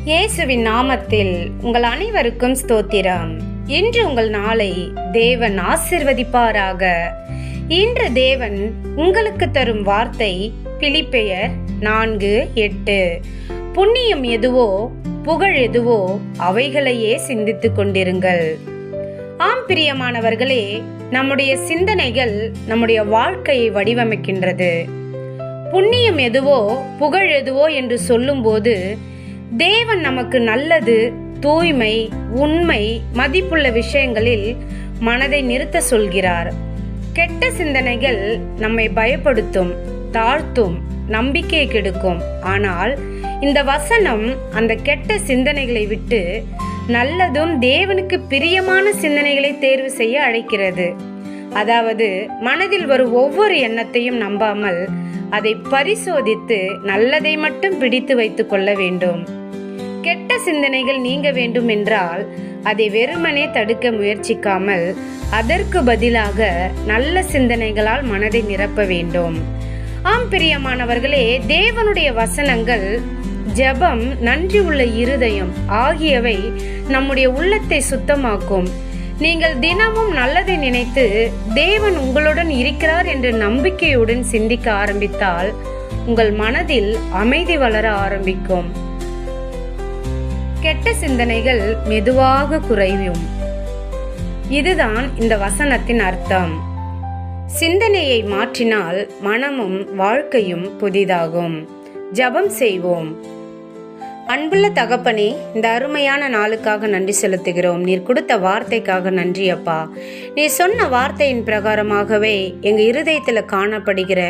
இயேசுவின் நாமத்தில் உங்கள் அனைவருக்கும் ஸ்தோத்திரம். இன்று உங்கள் நாளை தேவன் ஆசீர்வதிப்பாராக. இன்று தேவன் உங்களுக்கு தரும் வார்த்தை பிலிப்பியர் 4:8. புண்ணியம் எதுவோ புகழ் எதுவோ அவைகளையே சிந்தித்துக் கொண்டிருங்கள். ஆம் பிரியமானவர்களே, நம்முடைய சிந்தனைகள் நம்முடைய வாழ்க்கையை வடிவமைக்கின்றது. புண்ணியம் எதுவோ புகழ் எதுவோ என்று சொல்லும்போது தேவன் நமக்கு நல்லது, தூய்மை, உண்மை, மதிப்புள்ள விஷயங்களில் மனதை நிறுத்த சொல்கிறார். கெட்ட சிந்தனைகள் நம்மை பயப்படுத்தும், தாழ்த்தும், நம்பிக்கையை கெடுக்கும். ஆனால் இந்த வசனம் அந்த கெட்ட சிந்தனைகளை விட்டு நல்லதும் தேவனுக்கு பிரியமான சிந்தனைகளை தேர்வு செய்ய அழைக்கிறது. அதாவது மனதில் வரும் ஒவ்வொரு எண்ணத்தையும் நம்பாமல் அதை பரிசோதித்து நல்லதை மட்டும் பிடித்து வைத்துக் கொள்ள வேண்டும். கெட்ட சிந்தனைகள் நீங்க வேண்டும் என்றால் அதை வெறுமனே தடுக்க முயற்சிக்காமல் அதற்கு பதிலாக நல்ல சிந்தனைகளால் மனதை நிரப்ப வேண்டும். ஆம் பிரியமானவர்களே, தேவனுடைய வசனங்கள், ஜெபம், நன்றி உள்ள இருதயம் ஆகியவை நம்முடைய உள்ளத்தை சுத்தமாக்கும். நீங்கள் தினமும் நல்லதை நினைத்து தேவன் உங்களுடன் இருக்கிறார் என்ற நம்பிக்கையுடன் சிந்திக்க ஆரம்பித்தால் உங்கள் மனதில் அமைதி வளர ஆரம்பிக்கும். கெட்ட சிந்தனைகள் மெதுவாக குறையும். இதுதான் இந்த வசனத்தின் அர்த்தம். சிந்தனையை மாற்றினால் மனமும் வாழ்க்கையும் புதிதாகும். ஜெபம் செய்வோம். அன்புள்ள தகப்பனே, இந்த அருமையான நாளுக்காக நன்றி செலுத்துகிறோம். நீர் கொடுத்த வார்த்தைக்காக நன்றி அப்பா. நீர் சொன்ன வார்த்தையின் பிரகாரமாகவே எங்க இருதயத்துல காணப்படுகிற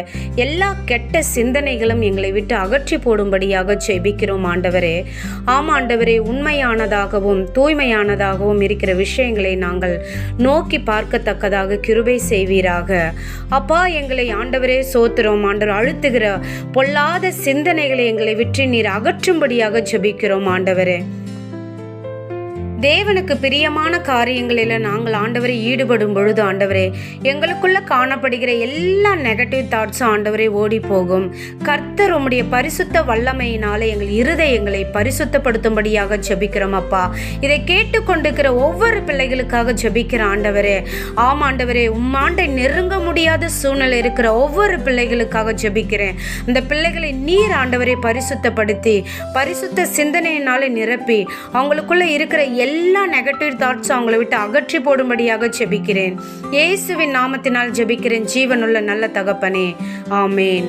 எல்லா கெட்ட சிந்தனைகளும் எங்களை விட்டு அகற்றி போடும்படியாக ஜெபிக்கிறோம் ஆண்டவரே. ஆமா ஆண்டவரே, உண்மையானதாகவும் தூய்மையானதாகவும் இருக்கிற விஷயங்களை நாங்கள் நோக்கி பார்க்கத்தக்கதாக கிருபை செய்வீராக அப்பா. எங்களை ஆண்டவரே சோத்திரம் ஆண்டவர். அழுத்துகிற பொல்லாத சிந்தனைகளை எங்களை விட்டு நீர் அகற்றும்படியாக ஜெபிக்கிறோம் ஆண்டவரே. தேவனுக்கு பிரியமான காரியங்களில் நாங்கள் ஆண்டவரை ஈடுபடும் பொழுது ஆண்டவரே, எங்களுக்குள்ள காணப்படுகிற எல்லா நெகட்டிவ் தாட்ஸும் ஆண்டவரே ஓடி போகும். கர்த்தர் உம்முடைய பரிசுத்த வல்லமையினால எங்கள் இருதயங்களை பரிசுத்தப்படுத்தும்படியாக ஜெபிக்கிறோம் அப்பா. இதை கேட்டுக்கொண்டிருக்கிற ஒவ்வொரு பிள்ளைகளுக்காக ஜெபிக்கிற ஆண்டவரே. ஆம் ஆண்டவரே, உம்மாண்டை நெருங்க முடியாத சூழ்நிலை இருக்கிற ஒவ்வொரு பிள்ளைகளுக்காக ஜெபிக்கிறேன். அந்த பிள்ளைகளை நீர் ஆண்டவரை பரிசுத்தப்படுத்தி பரிசுத்த சிந்தனையினால நிரப்பி அவங்களுக்குள்ள இருக்கிற எல்லா நெகட்டிவ் தாட்ஸும் அவங்களை விட்டு அகற்றி போடும்படியாக ஜெபிக்கிறேன். இயேசுவின் நாமத்தினால் ஜெபிக்கிறேன் ஜீவனுள்ள நல்ல தகப்பனே, ஆமேன்.